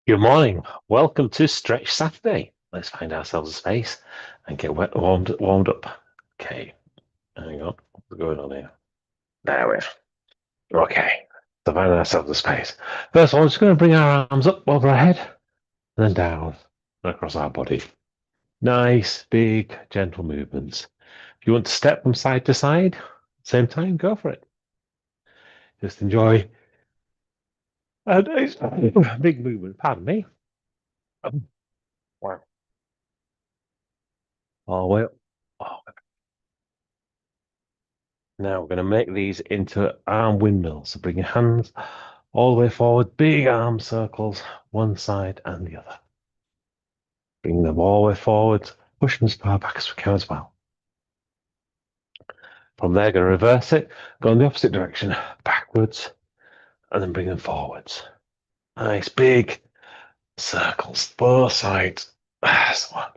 Good morning. Welcome to Stretch Saturday. Let's find ourselves a space and get warmed up. Okay, hang on. What's going on here? There we are. Okay, so find ourselves a space. First of all, I'm just going to bring our arms up over our head and then down and across our body. Nice, big, gentle movements. If you want to step from side to side, same time, go for it. Just enjoy a nice big movement. Pardon me. Oh, wow. All the way up. Oh, now we're going to make these into arm windmills. So bring your hands all the way forward, big arm circles, one side and the other. Bring them all the way forward, push them as far back as we can as well. From there, going to reverse it, go in the opposite direction, backwards, and then bring them forwards. Nice big circles, both sides. That's one.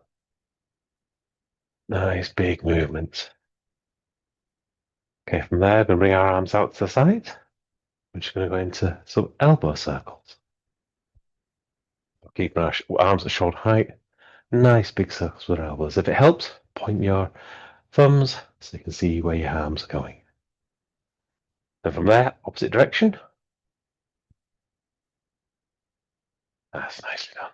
Nice big movement. Okay, from there, we're going to bring our arms out to the side. We're just going to go into some elbow circles. Keeping our arms at shoulder height. Nice big circles with our elbows. If it helps, point your thumbs so you can see where your arms are going. And from there, opposite direction. That's nicely done.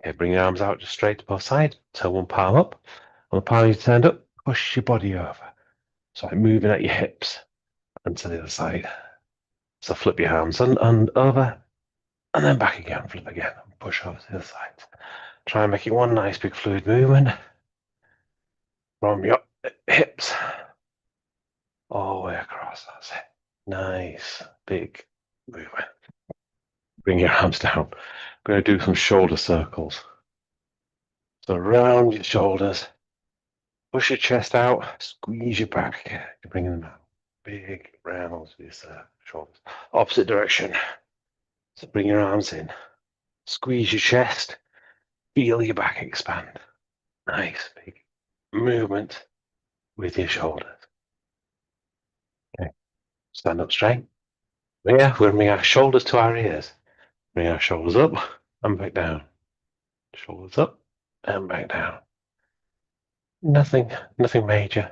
Okay, bring your arms out just straight to both sides. Turn one palm up. On the palm you turned up, push your body over. So like moving at your hips and to the other side. So flip your arms and over, and then back again, flip again, and push over to the other side. Try and make it one nice big fluid movement from your hips all the way across. That's it. Nice big movement. Bring your arms down. I'm going to do some shoulder circles. So round your shoulders, push your chest out, squeeze your back, bring them out. Big rounds with your shoulders. Opposite direction. So bring your arms in, squeeze your chest, feel your back expand. Nice big movement with your shoulders. Okay, stand up straight. Yeah, we're going to bring our shoulders to our ears. Bring our shoulders up and back down. Shoulders up and back down. Nothing major.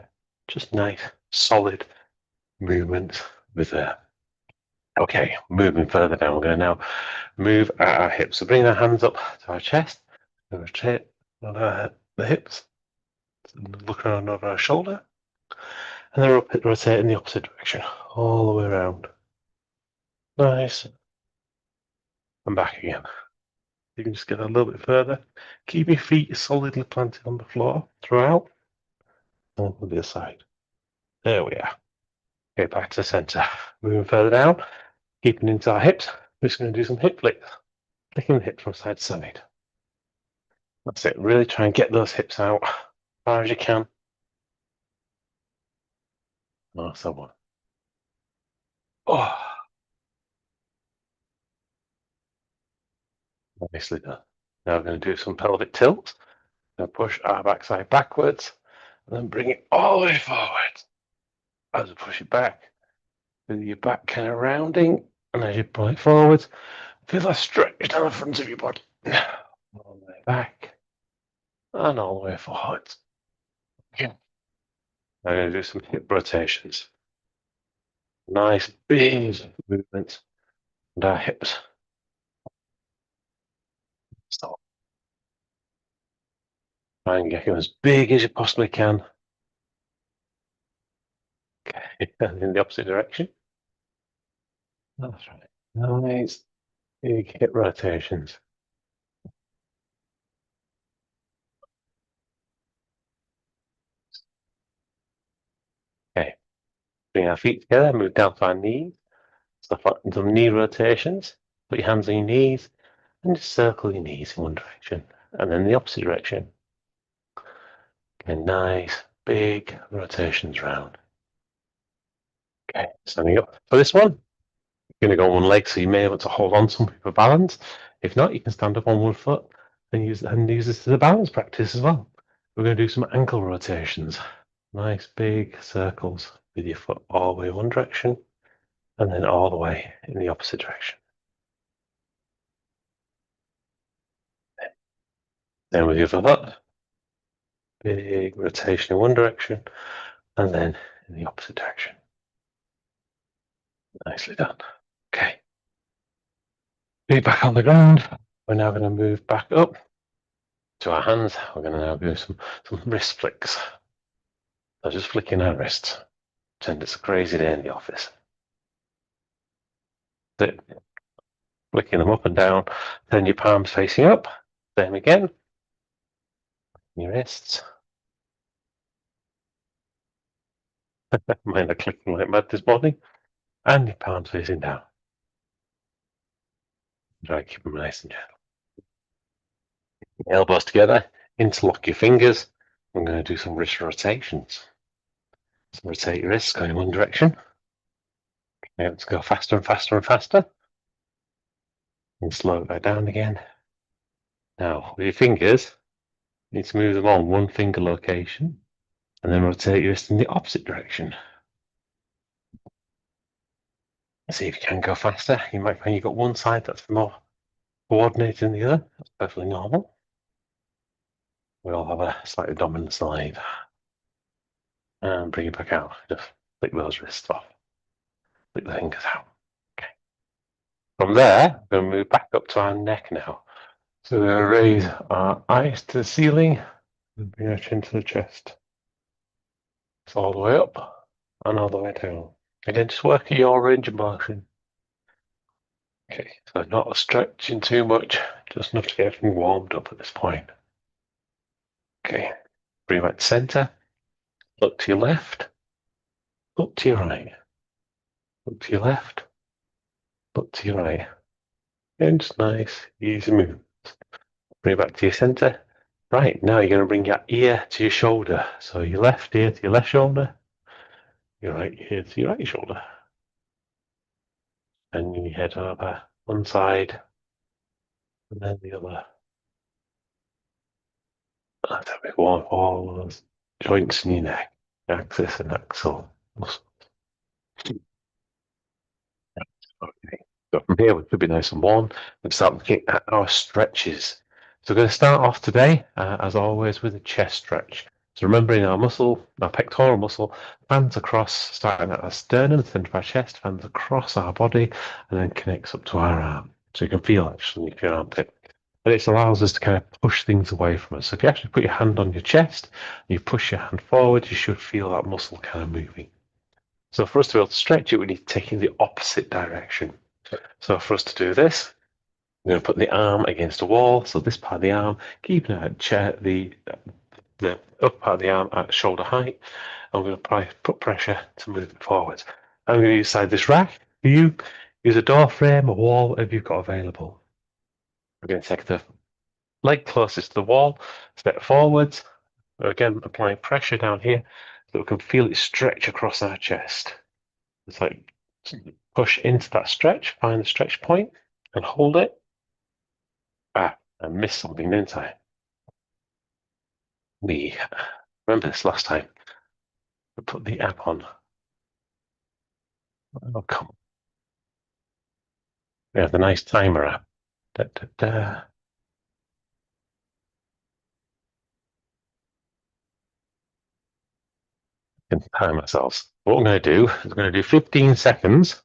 Just nice, solid movements with that. Okay, moving further down, we're going to now move at our hips. So bring our hands up to our chest, rotate the hips, look around over our shoulder, and then rotate in the opposite direction, all the way around. Nice. And back again. You can just get a little bit further. Keep your feet solidly planted on the floor throughout. And on the other side. There we are. Okay, back to the center. Moving further down, keeping into our hips. We're just going to do some hip flicks. Flicking the hips from side to side. That's it. Really try and get those hips out as far as you can. Nice one. Oh, nicely done. Now we're going to do some pelvic tilts. Now push our backside backwards and then bring it all the way forward. As we push it back, with your back kind of rounding, and as you pull it forward, feel a stretch down the front of your body. All the way back and all the way forward. Okay. I'm going to do some hip rotations. Nice big movements and our hips. Stop. Try and get them as big as you possibly can. Okay, and in the opposite direction. That's right. Nice big hip rotations. Okay, bring our feet together, move down to our knees. Stuff like some knee rotations. Put your hands on your knees and just circle your knees in one direction and then the opposite direction. Okay, nice big rotations round. Okay, standing up for this one. You're going to go on one leg, so you may want to hold on to something for balance. If not, you can stand up on one foot and use this as a balance practice as well. We're going to do some ankle rotations. Nice big circles with your foot all the way one direction and then all the way in the opposite direction. Then with the other foot, big rotation in one direction, and then in the opposite direction. Nicely done. Okay. Feet back on the ground. We're now going to move back up to our hands. We're going to now do some wrist flicks. So just flicking our wrists. Pretend it's a crazy day in the office. Sit. Flicking them up and down. Turn your palms facing up. Same again. Your wrists. Mine are clicking like mad this morning. And your palms facing down. Try to keep them nice and gentle. Elbows together. Interlock your fingers. I'm going to do some wrist rotations. So rotate your wrists going in one direction. Now let's go faster and faster and faster. And slow it back down again. Now, with your fingers, you need to move them on one finger location and then rotate your wrist in the opposite direction. See if you can go faster. You might find you've got one side that's more coordinated than the other. That's perfectly normal. We all have a slightly dominant side. And bring it back out. Just flick those wrists off. Flick the fingers out. Okay. From there, we're going to move back up to our neck now. So we're going to raise our eyes to the ceiling and bring our chin to the chest. It's all the way up and all the way down. Again, just work at your range of motion. Okay, so not stretching too much, just enough to get everything warmed up at this point. Okay, bring it back to center. Look to your left. Look to your right. Look to your left. Look to your right. And just nice, easy movements. Bring it back to your center. Right, now you're going to bring your ear to your shoulder. So your left ear to your left shoulder. Your right ear to your right shoulder. And you head over one side and then the other. That's a big one. All those joints in your neck, axis and axle muscles. Okay. So from here, we should be nice and warm. Let's start looking at our stretches. So we're going to start off today, as always, with a chest stretch. So remembering our muscle, our pectoral muscle, fans across, starting at our sternum, the center of our chest, fans across our body, and then connects up to our arm. So you can feel actually your armpit. And it allows us to kind of push things away from us. So if you actually put your hand on your chest, and you push your hand forward, you should feel that muscle kind of moving. So for us to be able to stretch it, we need to take it in the opposite direction. So for us to do this, we're going to put the arm against a wall. So this part of the arm, keeping the upper part of the arm at shoulder height. And we're going to put pressure to move it forward. I'm going to use this rack. For you, use a door frame, a wall, whatever you've got available. We're going to take the leg closest to the wall, step forwards. Again, applying pressure down here so we can feel it stretch across our chest. It's like push into that stretch, find the stretch point, and hold it. I missed something, didn't I? We remember this last time. We put the app on. Oh, come on. We have the nice timer app. Da, da, da. Can time ourselves. What we're going to do is we're going to do 15 seconds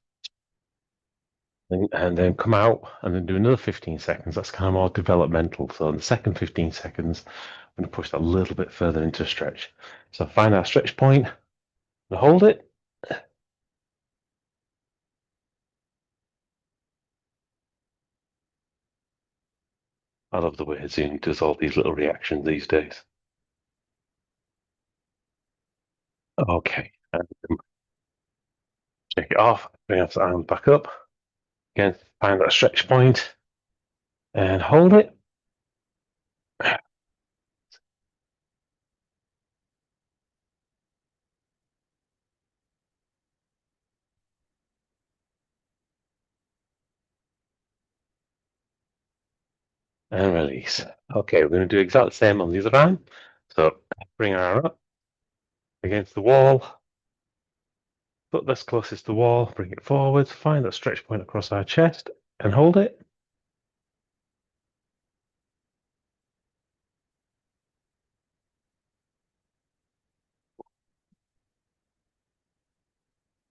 and then come out and then do another 15 seconds. That's kind of more developmental. So in the second 15 seconds, I'm going to push that a little bit further into stretch. So find our stretch point and hold it. I love the way Zoom does all these little reactions these days. Okay, and check it off. Bring our arms back up. Again, find that stretch point and hold it. And release. Okay, we're going to do exactly the same on the other arm. So bring our arm up against the wall. Foot that's closest to the wall, bring it forward, find that stretch point across our chest and hold it.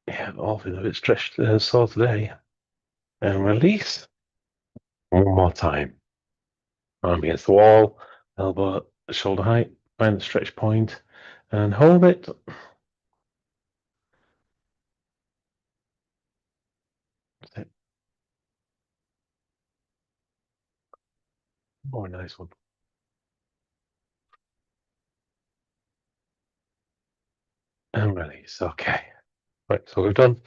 Yeah, all feeling a bit stretched sore today. And release. One more time. Arm against the wall, elbow shoulder height, find the stretch point, and hold it. Oh, nice one. And release. Okay. Right, so we've done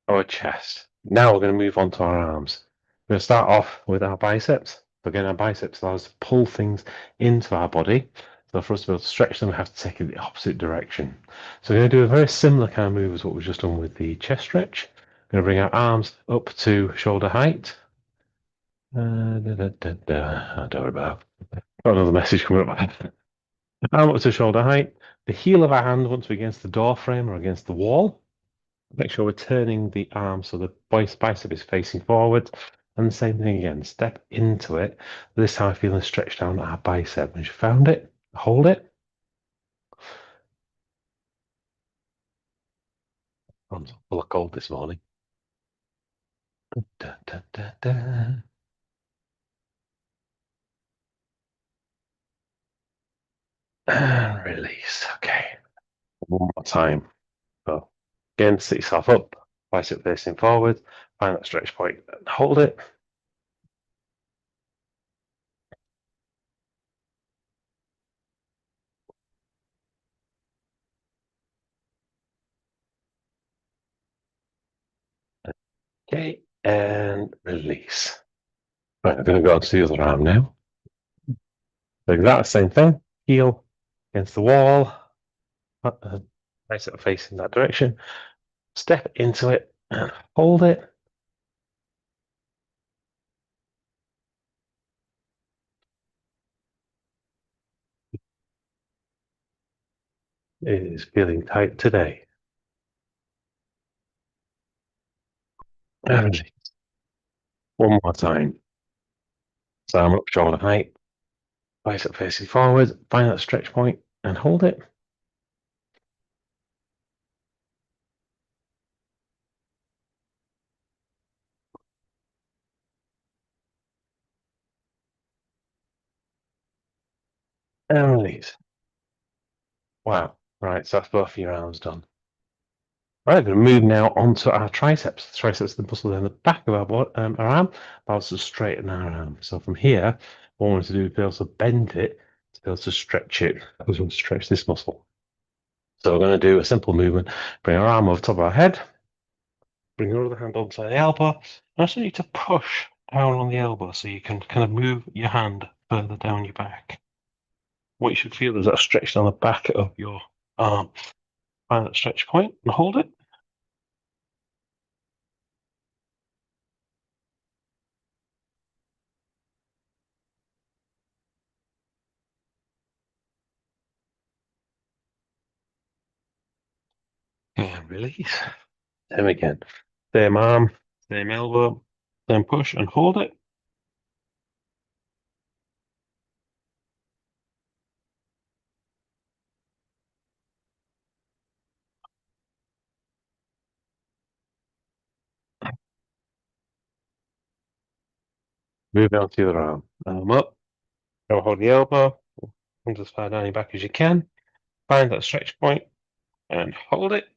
our chest. Now we're going to move on to our arms. We're going to start off with our biceps. Again, our biceps allow us to pull things into our body. So for us to be able to stretch them, we have to take it in the opposite direction. So we're going to do a very similar kind of move as what we've just done with the chest stretch. We're going to bring our arms up to shoulder height. Don't worry about it. Got another message coming up. Arm up to shoulder height. The heel of our hand wants to be against the door frame or against the wall. Make sure we're turning the arm so the bicep is facing forward. And the same thing again, step into it. This time I feel it stretch down our bicep. Once you found it, hold it. I'm full of cold this morning. Da, da, da, da. And release. Okay. One more time. So again, sit yourself up, bicep facing forward, find that stretch point and hold it. Okay, and release. Right, I'm going to go on to the other arm now. So exact same thing. Heel against the wall, bicep facing that direction. Step into it and hold it. It is feeling tight today. And release. One more time. So arm up, shoulder height, bicep facing forward. Find that stretch point and hold it. And release. Wow. Right, so that's both of your arms done. Right, we're going to move now onto our triceps. The triceps are the muscle in the back of our arm, allows us to straighten our arm. So from here, what we want to do is be able to bend it to be able to stretch it, because we want to stretch this muscle. So we're going to do a simple movement. Bring our arm over top of our head, bring your other hand onto the elbow, and also need to push down on the elbow so you can kind of move your hand further down your back. What you should feel is that stretch down the back of your arm. Find that stretch point and hold it. And release. Same again. Same arm, same elbow, same push and hold it. Move on to the other arm. Arm up. Now hold the elbow. Come as far down your back as you can. Find that stretch point and hold it.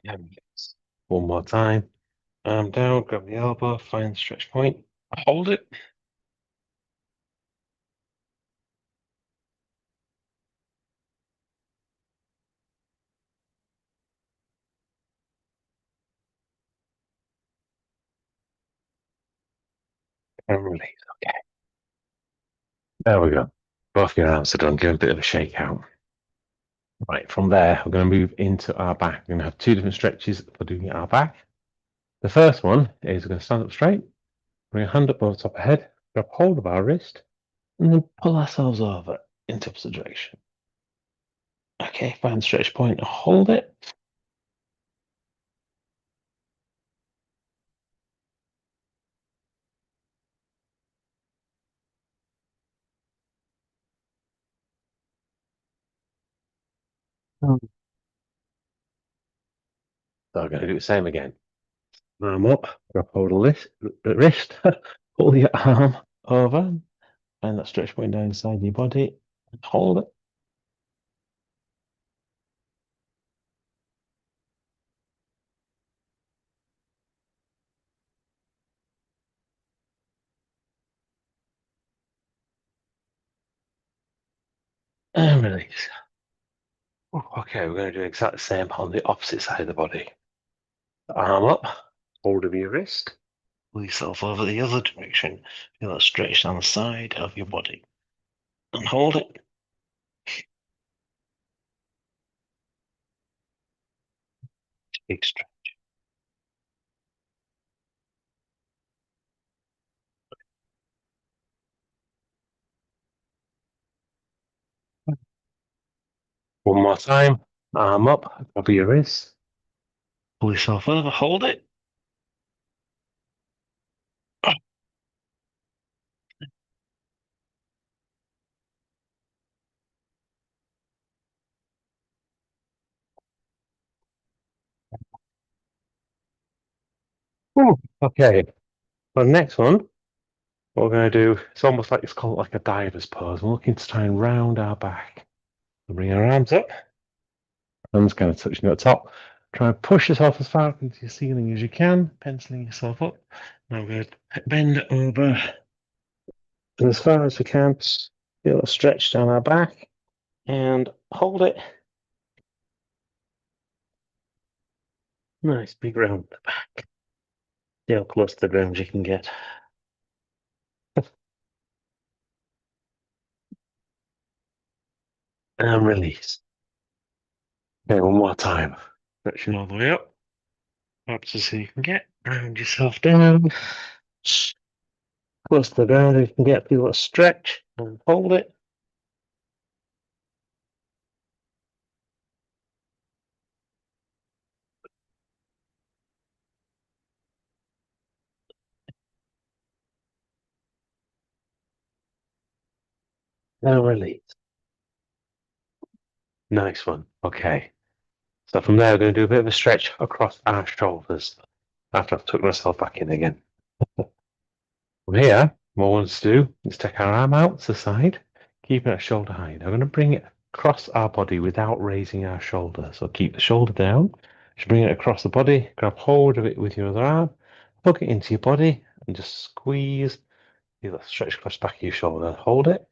And release. One more time. Arm down, grab the elbow, find the stretch point, hold it. And release. Okay. There we go. Both your arms are done. Give a bit of a shake out. Right, from there, we're going to move into our back. We're going to have two different stretches for doing our back. The first one is we're going to stand up straight, bring a hand up over the top of the head, grab hold of our wrist, and then pull ourselves over into opposite direction. Okay, find the stretch point, hold it. So I'm going to do the same again. Arm up, grab hold of the wrist, pull your arm over, find that stretch point down inside your body, and hold it. And release. Okay, we're going to do exactly the same on the opposite side of the body. Arm up, hold of your wrist, pull yourself over the other direction. Feel that stretch down the side of your body. And hold it. Big stretch. One more time. Arm up, grab your wrist, pull yourself over, hold it. Okay, for the next one, what we're going to do, it's almost like it's called like a diver's pose. We're looking to try and round our back. We'll bring our arms up, hands kind of touching at the top. Try and push yourself as far up into your ceiling as you can, penciling yourself up. Now we're going to bend over and as far as we can. Feel a stretch down our back and hold it. Nice big round the back. See how close to the ground you can get. And release. Okay, one more time. Stretching all the way up. Up to see you can get. Round yourself down. Close to the ground, you can get. Feel a stretch and hold it. And release. Nice one. Okay. So from there, we're going to do a bit of a stretch across our shoulders after I've tucked myself back in again. From here, what I want us to do is take our arm out to the side, keeping it shoulder high. Now we're going to bring it across our body without raising our shoulder. So keep the shoulder down. Just bring it across the body, grab hold of it with your other arm, plug it into your body, and just squeeze. Feel that stretch across the back of your shoulder. Hold it.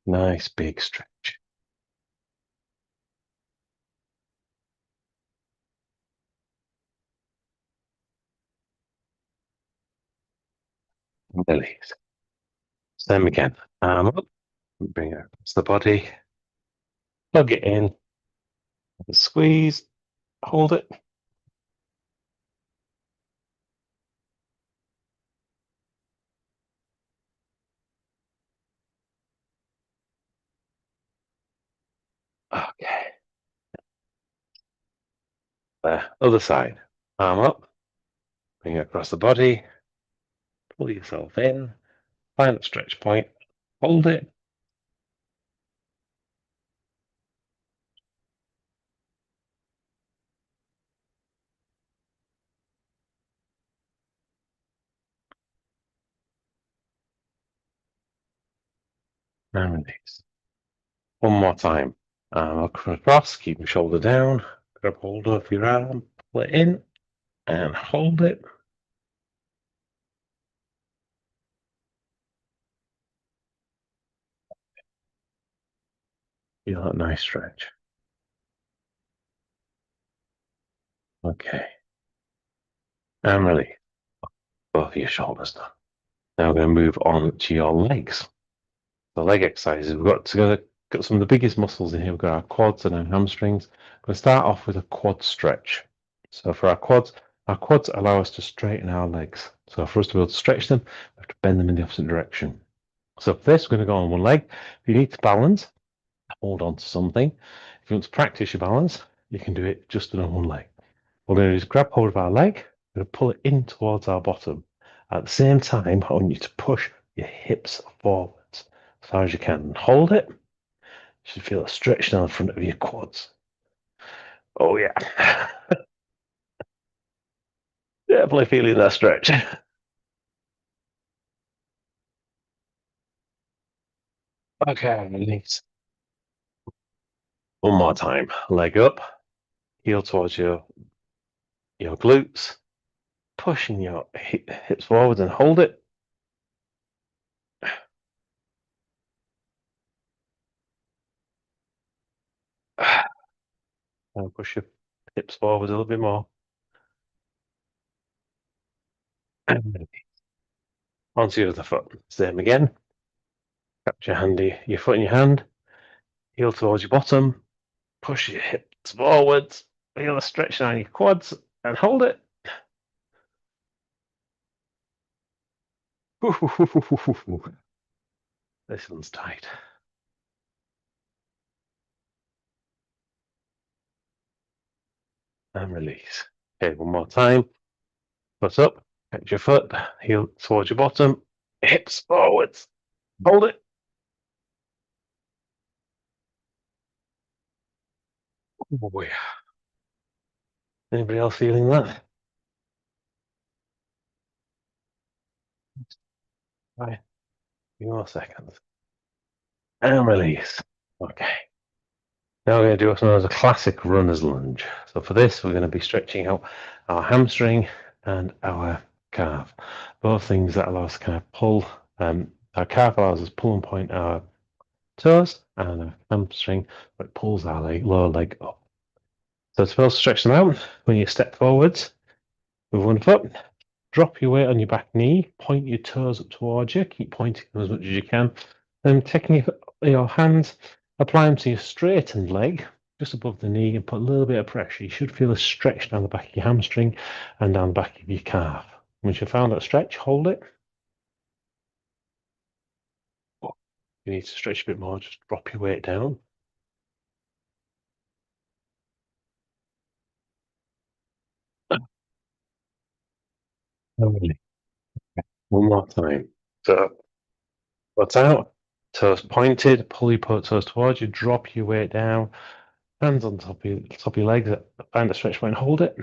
Nice big stretch. Release. Same again. Arm up, bring it across the body, plug it in, squeeze, hold it. Okay. There. Other side. Arm up, bring it across the body, pull yourself in, find a stretch point, hold it, and release. One more time. Arm across, keep your shoulder down, grab hold of your arm, pull it in, and hold it. Feel that nice stretch. Okay. And release. Both of your shoulders done. Now we're going to move on to your legs. The leg exercises, got some of the biggest muscles in here. We've got our quads and our hamstrings. We're going to start off with a quad stretch. So for our quads allow us to straighten our legs. So for us to be able to stretch them, we have to bend them in the opposite direction. So for this, we're going to go on one leg. If you need to balance, hold on to something. If you want to practice your balance, you can do it just on one leg. What we're going to do is grab hold of our leg, we're going to pull it in towards our bottom. At the same time, I want you to push your hips forwards as far as you can. Hold it. You should feel a stretch down the front of your quads. Oh, yeah. Definitely feeling that stretch. Okay, release. One more time. Leg up, heel towards your glutes, pushing your hips forward and hold it. And push your hips forward a little bit more. And onto your other foot. Same again. Capture your foot in your hand, heel towards your bottom, push your hips forwards, feel a stretch down your quads, and hold it. This one's tight. And release. Okay, one more time. Foot up, catch your foot, heel towards your bottom, hips forwards, hold it. Oh, yeah. Anybody else feeling that? Right, a few more seconds. And release. Okay. Now we're going to do what's known as a classic runner's lunge. So for this, we're going to be stretching out our hamstring and our calf. Both things that allow us to kind of pull. Our calf allows us to pull and point our toes, and our hamstring it pulls our lower leg up. So to first stretch them out, when you step forwards with one foot, drop your weight on your back knee, point your toes up towards you, keep pointing them as much as you can. Then taking your hands, apply them to your straightened leg, just above the knee, and put a little bit of pressure. You should feel a stretch down the back of your hamstring and down the back of your calf. Once you've found that stretch, hold it. If you need to stretch a bit more, just drop your weight down. Lovely. One more time. So, butt out, toes pointed, pull your toes towards you, drop your weight down, hands on top of your legs, find a stretch point, hold it.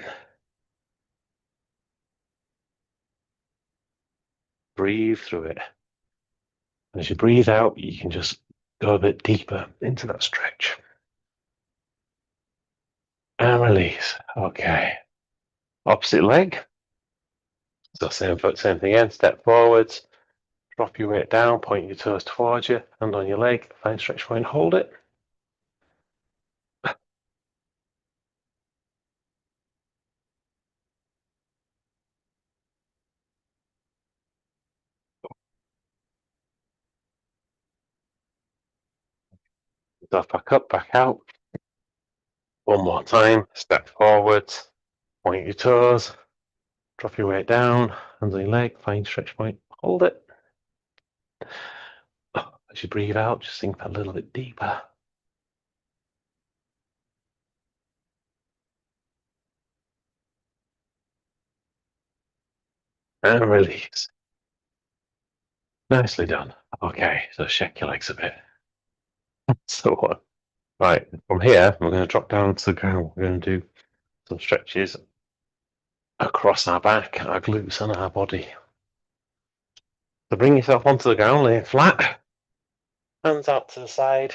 Breathe through it. And as you breathe out, you can just go a bit deeper into that stretch. And release. Okay. Opposite leg. So same foot, same thing again. Step forwards, drop your weight down, point your toes towards you, hand on your leg, find stretch point, hold it. Yourself back up, back out. One more time. Step forwards, point your toes, drop your weight down, hands on your leg, find stretch point, hold it. As you breathe out, just sink a little bit deeper. And release. Nicely done. Okay, so shake your legs a bit. So what? Right, from here, we're going to drop down to the ground. We're going to do some stretches across our back, our glutes, and our body. So bring yourself onto the ground, lay flat, hands out to the side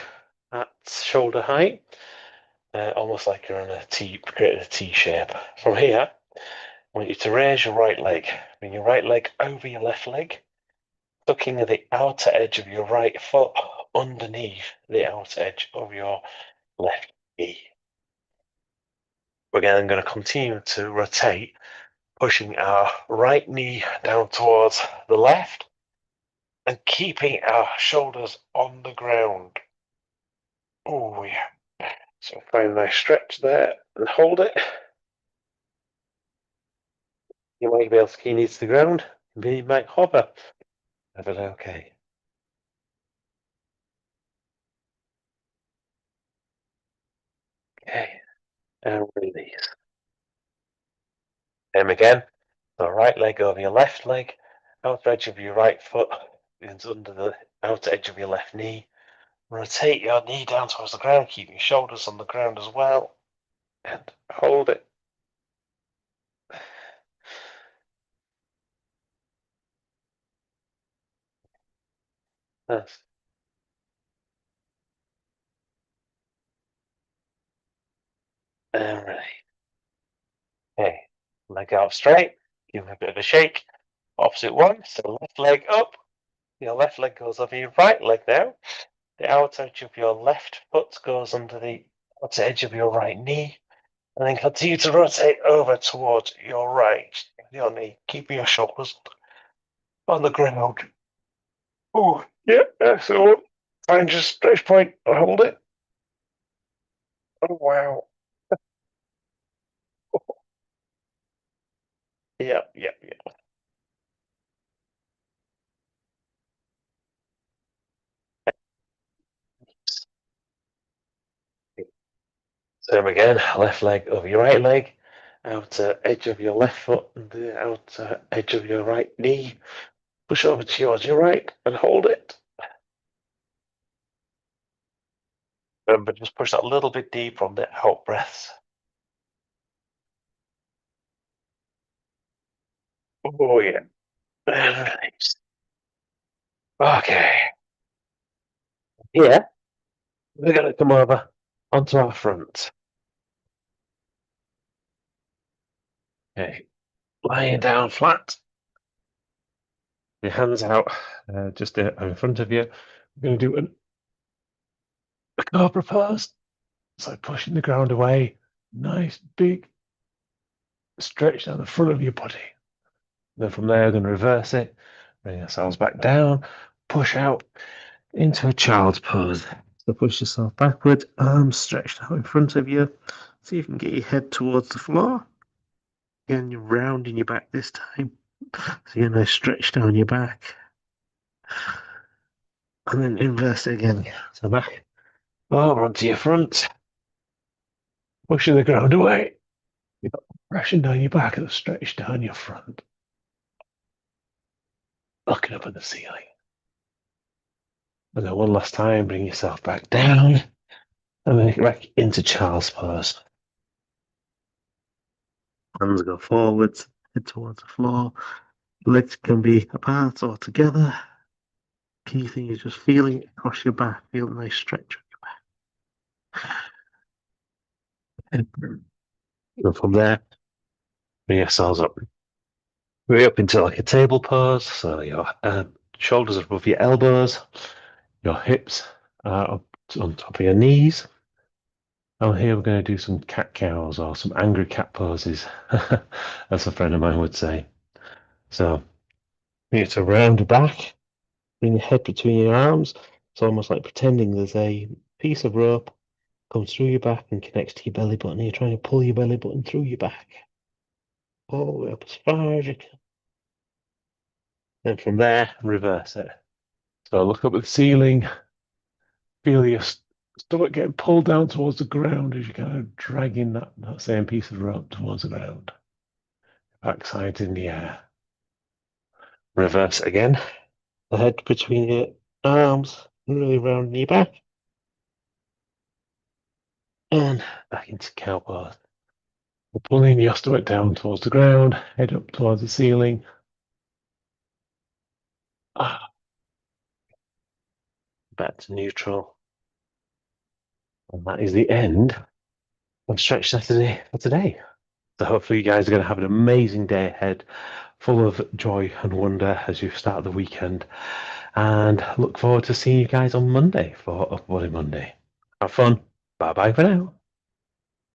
at shoulder height, almost like you're in creating a T shape. From here, I want you to raise your right leg. Bring your right leg over your left leg, tucking the outer edge of your right foot underneath the outer edge of your left knee. We're then going to continue to rotate, pushing our right knee down towards the left and keeping our shoulders on the ground. Oh, yeah. So find a nice stretch there and hold it. You might be able to key knees to the ground. Maybe you might hover. But okay. Okay. And release. Same again. So right leg over your left leg. outer edge of your right foot is under the outer edge of your left knee. Rotate your knee down towards the ground, keep your shoulders on the ground as well, and hold it. That's right. Okay, leg out straight, give it a bit of a shake. Opposite one, so left leg up, your left leg goes over your right leg now. The outer edge of your left foot goes under the outer edge of your right knee, and then continue to rotate over towards your right, your knee, keeping your shoulders on the ground. Oh, yeah, so find your stretch point, hold it. Oh, wow. Yeah, yeah, yeah. Same again, left leg over your right leg, outer edge of your left foot and the outer edge of your right knee. Push over towards your right and hold it. Remember, just push that a little bit deeper on the out breaths. Oh, yeah. Nice. Okay. Here, we're going to come over onto our front. Okay. Lying down flat. Your hands out just in front of you. We're going to do a cobra pose. So pushing the ground away. Nice big stretch down the front of your body. Then from there, we're going to reverse it. Bring ourselves back down. Push out into a child's pose. So push yourself backward, arms stretched out in front of you. See if you can get your head towards the floor. Again, you're rounding your back this time. So you're nice stretch down your back. And then inverse it again. So back over onto your front. Pushing the ground away. You've got pressure down your back and stretch down your front. Looking up at the ceiling. And then one last time, bring yourself back down. And then back into child's pose. Hands go forwards, head towards the floor. Legs can be apart or together. Key thing is just feeling it across your back. Feel a nice stretch on your back. And from there, bring yourselves up. Way up into like a table pose. So your shoulders are above your elbows. Your hips are up on top of your knees. And here we're going to do some cat cows or some angry cat poses, as a friend of mine would say. So you need to round back, bring your head between your arms. It's almost like pretending there's a piece of rope comes through your back and connects to your belly button. You're trying to pull your belly button through your back. All the way up as far as you can. Then from there, reverse it. So look up at the ceiling, feel your stomach getting pulled down towards the ground as you're kind of dragging that same piece of rope towards the ground. Backside in the air. Reverse again. The head between your arms, really round your back. And back into cow pose. Pulling your stomach down towards the ground, head up towards the ceiling. Back to neutral. And that is the end of Stretch Saturday for today. So hopefully you guys are going to have an amazing day ahead, full of joy and wonder as you start the weekend. And look forward to seeing you guys on Monday for Upbody Monday. Have fun. Bye bye for now.